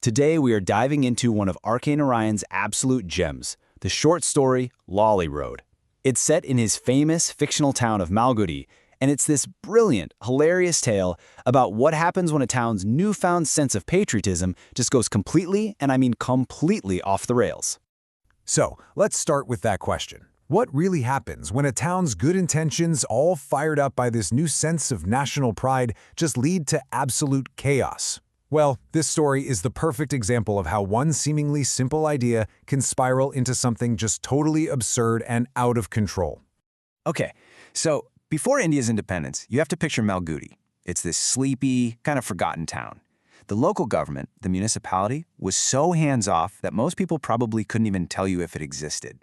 Today we are diving into one of Arcane Orion's absolute gems, the short story Lawley Road. It's set in his famous fictional town of Malgudi, and it's this brilliant, hilarious tale about what happens when a town's newfound sense of patriotism just goes completely, and I mean completely, off the rails. So, let's start with that question. What really happens when a town's good intentions, all fired up by this new sense of national pride, just lead to absolute chaos? Well, this story is the perfect example of how one seemingly simple idea can spiral into something just totally absurd and out of control. Okay, so before India's independence, you have to picture Malgudi. It's this sleepy, kind of forgotten town. The local government, the municipality, was so hands-off that most people probably couldn't even tell you if it existed.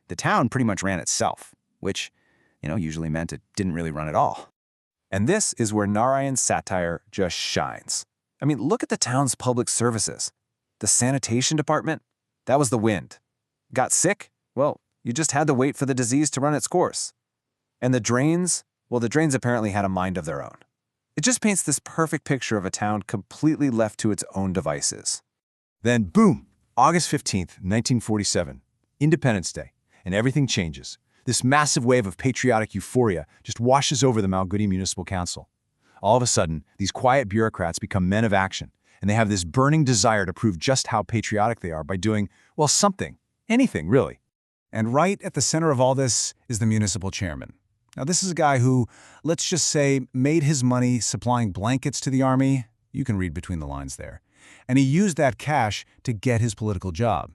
The town pretty much ran itself, which, usually meant it didn't really run at all. And this is where Narayan's satire just shines. I mean, look at the town's public services. The sanitation department, that was the wind. Got sick? Well, you just had to wait for the disease to run its course. And the drains? Well, the drains apparently had a mind of their own. It just paints this perfect picture of a town completely left to its own devices. Then, boom, August 15th, 1947, Independence Day, and everything changes. This massive wave of patriotic euphoria just washes over the Malgudi Municipal Council. All of a sudden, these quiet bureaucrats become men of action, and they have this burning desire to prove just how patriotic they are by doing, well, something, anything, really. And right at the center of all this is the municipal chairman. Now, this is a guy who, let's just say, made his money supplying blankets to the army. You can read between the lines there. And he used that cash to get his political job.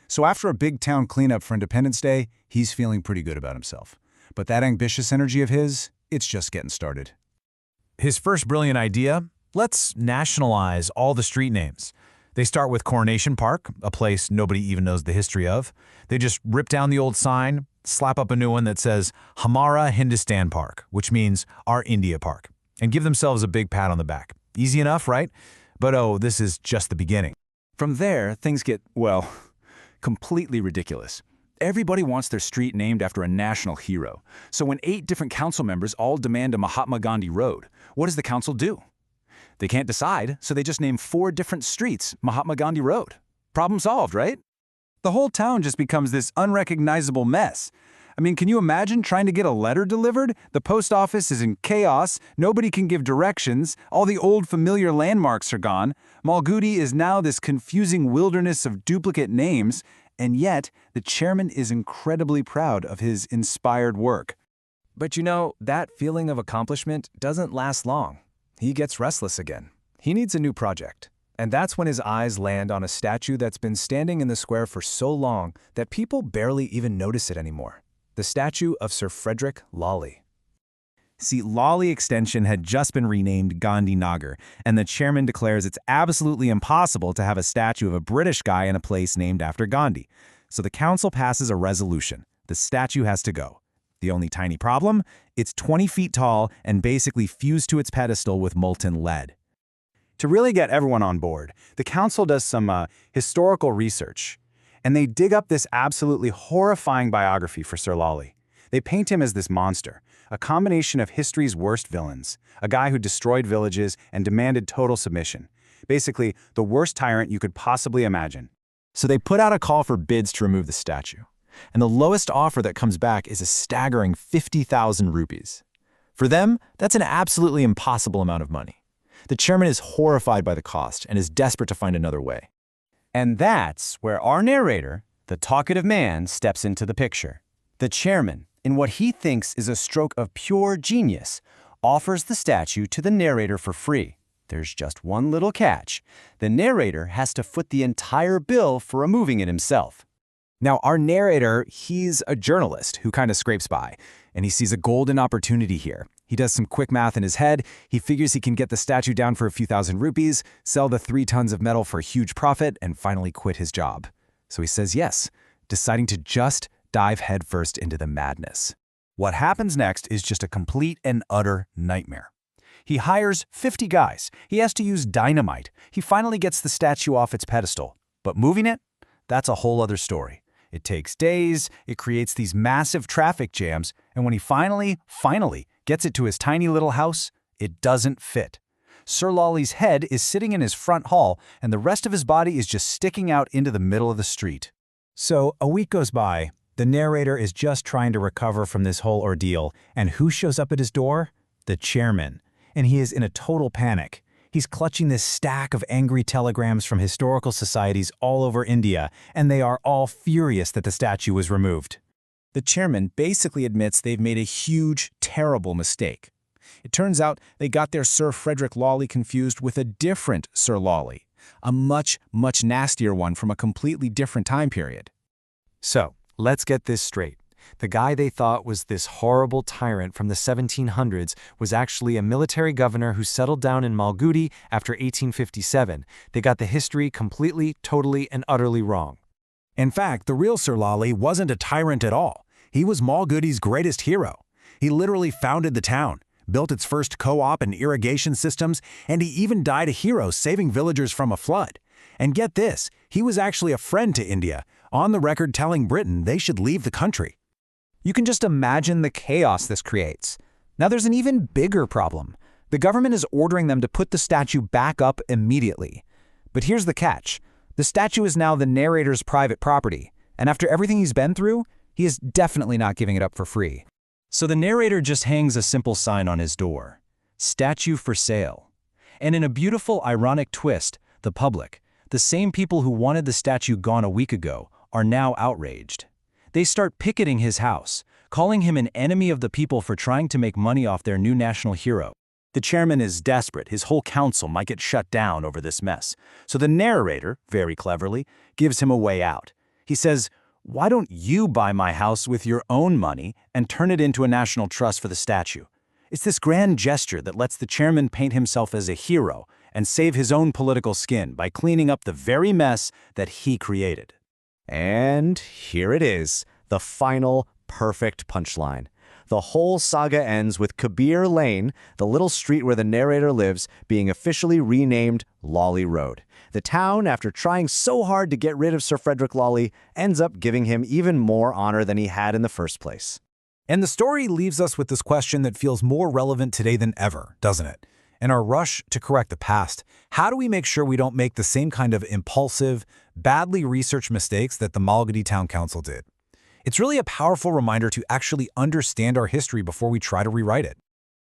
So after a big town cleanup for Independence Day, he's feeling pretty good about himself. But that ambitious energy of his, it's just getting started. His first brilliant idea? Let's nationalize all the street names. They start with Coronation Park, a place nobody even knows the history of. They just rip down the old sign, slap up a new one that says Hamara Hindustan Park, which means our India Park, and give themselves a big pat on the back. Easy enough, right? But oh, this is just the beginning. From there, things get, well, completely ridiculous. Everybody wants their street named after a national hero. So when 8 different council members all demand a Mahatma Gandhi Road, what does the council do? They can't decide, so they just name 4 different streets Mahatma Gandhi Road. Problem solved, right? The whole town just becomes this unrecognizable mess. I mean, can you imagine trying to get a letter delivered? The post office is in chaos, nobody can give directions, all the old familiar landmarks are gone. Malgudi is now this confusing wilderness of duplicate names, and yet the chairman is incredibly proud of his inspired work. But that feeling of accomplishment doesn't last long. He gets restless again. He needs a new project. And that's when his eyes land on a statue that's been standing in the square for so long that people barely even notice it anymore. The statue of Sir Frederick Lawley. See, Lawley Extension had just been renamed Gandhi Nagar, and the chairman declares it's absolutely impossible to have a statue of a British guy in a place named after Gandhi. So the council passes a resolution. The statue has to go. The only tiny problem? It's 20 feet tall and basically fused to its pedestal with molten lead. To really get everyone on board, the council does some historical research, and they dig up this absolutely horrifying biography for Sir Lawley. They paint him as this monster, a combination of history's worst villains, a guy who destroyed villages and demanded total submission. Basically, the worst tyrant you could possibly imagine. So they put out a call for bids to remove the statue. And the lowest offer that comes back is a staggering 50,000 rupees. For them, that's an absolutely impossible amount of money. The chairman is horrified by the cost and is desperate to find another way. And that's where our narrator, the talkative man, steps into the picture. The chairman, in what he thinks is a stroke of pure genius, offers the statue to the narrator for free. There's just one little catch. The narrator has to foot the entire bill for removing it himself. Now, our narrator, he's a journalist who kind of scrapes by, and he sees a golden opportunity here. He does some quick math in his head. He figures he can get the statue down for a few thousand rupees, sell the 3 tons of metal for a huge profit, and finally quit his job. So he says yes, deciding to just dive headfirst into the madness. What happens next is just a complete and utter nightmare. He hires 50 guys. He has to use dynamite. He finally gets the statue off its pedestal. But moving it? That's a whole other story. It takes days, it creates these massive traffic jams, and when he finally gets it to his tiny little house, it doesn't fit. Sir Lawley's head is sitting in his front hall, and the rest of his body is just sticking out into the middle of the street. So a week goes by. The narrator is just trying to recover from this whole ordeal, and who shows up at his door? The chairman. And he is in a total panic. He's clutching this stack of angry telegrams from historical societies all over India, and they are all furious that the statue was removed. The chairman basically admits they've made a huge, terrible mistake. It turns out they got their Sir Frederick Lawley confused with a different Sir Lawley, a much, much nastier one from a completely different time period. So, let's get this straight. The guy they thought was this horrible tyrant from the 1700s was actually a military governor who settled down in Malgudi after 1857. They got the history completely, totally, and utterly wrong. In fact, the real Sir Lawley wasn't a tyrant at all. He was Malgudi's greatest hero. He literally founded the town, built its first co-op and irrigation systems, and he even died a hero saving villagers from a flood. And get this, he was actually a friend to India, on the record telling Britain they should leave the country. You can just imagine the chaos this creates. Now there's an even bigger problem. The government is ordering them to put the statue back up immediately. But here's the catch. The statue is now the narrator's private property, and after everything he's been through, he is definitely not giving it up for free. So the narrator just hangs a simple sign on his door, "Statue for sale." And in a beautiful, ironic twist, the public, the same people who wanted the statue gone a week ago, are now outraged. They start picketing his house, calling him an enemy of the people for trying to make money off their new national hero. The chairman is desperate. His whole council might get shut down over this mess. So the narrator, very cleverly, gives him a way out. He says, "Why don't you buy my house with your own money and turn it into a national trust for the statue?" It's this grand gesture that lets the chairman paint himself as a hero and save his own political skin by cleaning up the very mess that he created. And here it is, the final perfect punchline. The whole saga ends with Kabir Lane, the little street where the narrator lives, being officially renamed Lawley Road. The town, after trying so hard to get rid of Sir Frederick Lawley, ends up giving him even more honor than he had in the first place. And the story leaves us with this question that feels more relevant today than ever, doesn't it? In our rush to correct the past, how do we make sure we don't make the same kind of impulsive, badly researched mistakes that the Malgudi Town Council did? It's really a powerful reminder to actually understand our history before we try to rewrite it.